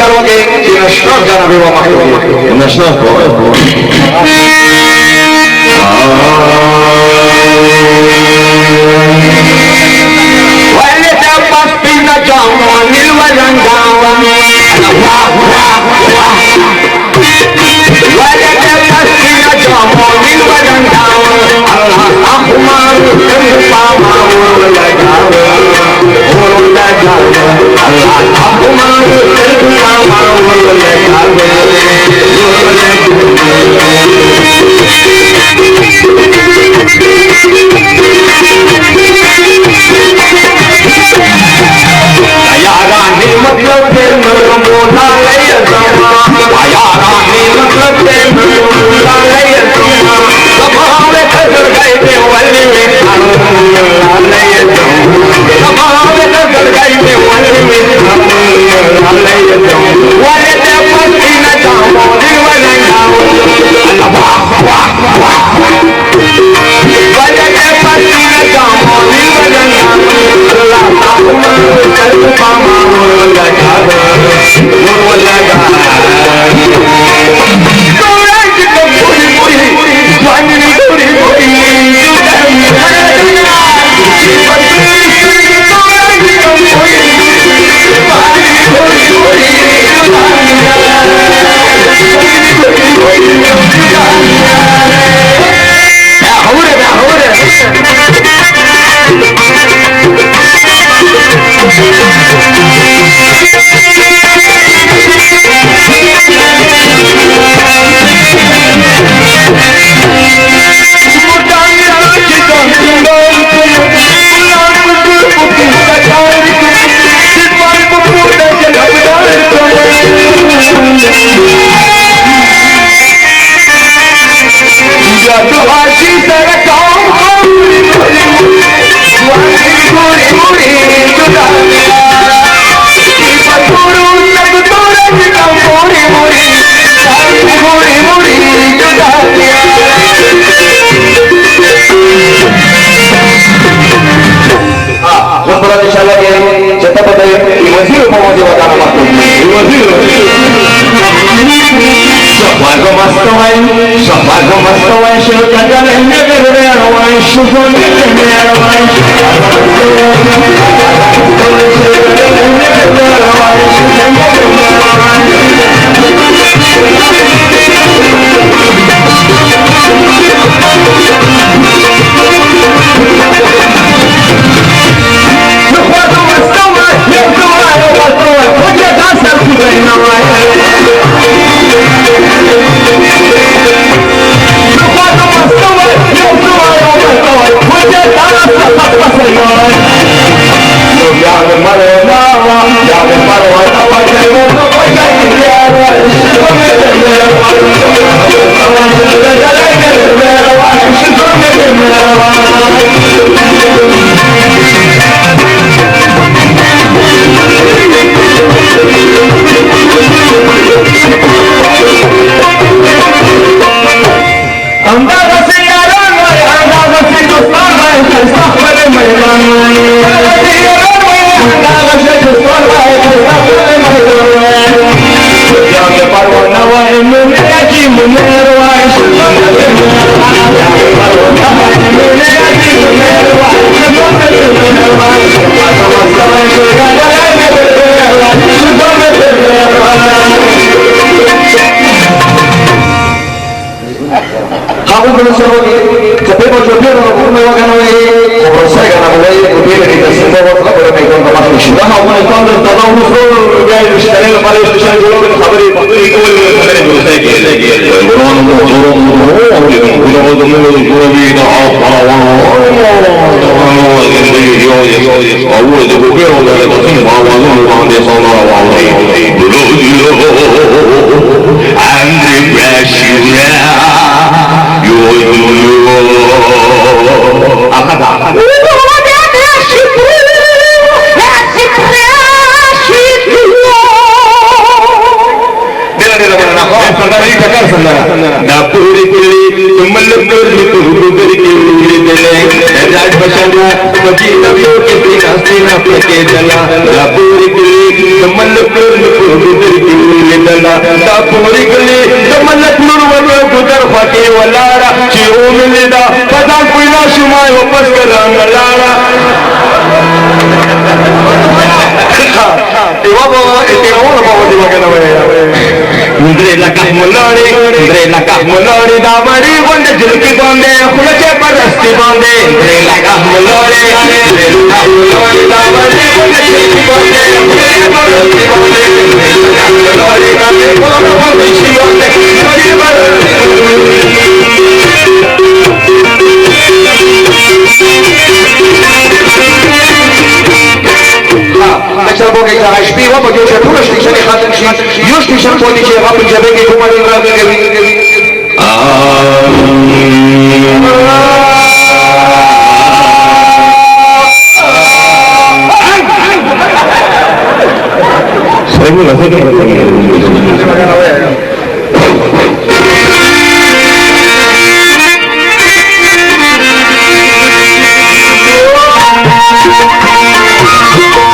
सर्वगे नष्ट जानावे व माहिती नष्ट वाले त्या पास पिना जाऊं नीलवा रंगावा वाले त्या पास पिना जाऊं नीलवा रंगावा अल्लाह अहमार कृपा मावल लगावा अल्लाह अहमार कृपा मावल लगावा यारानी मतलब फिर मोना ले जमा यारानी मतलब फिर मोना ले जमा समावे कर गए थे वली में अल्लाह ले जमा समावे कर गए थे वली में अल्लाह ले जमा वाले ते पति न जाओ दिल न जाओ अल्लाह वाह वाह वाह वाले ते पति न जाओ दिल न जाओ अल्लाह के دلا دا پوری گلی دملک نور ورو گدر خاکی ولارا چی اومن دا پتا پیدا شمای واپس کرام لارا Ndre lakah mulori da mari gonde jilki gonde khulache parasti gonde Ndre lakah mulori da mari gonde jilki gonde khulache parasti gonde Ndre lakah mulori da mari gonde jilki gonde khulache parasti Mesela bu gece HP var mı? Göçe pura şişe kadın şiş. Yüz şişe poni şişe kapın cebine kumarın rakı gibi. Saya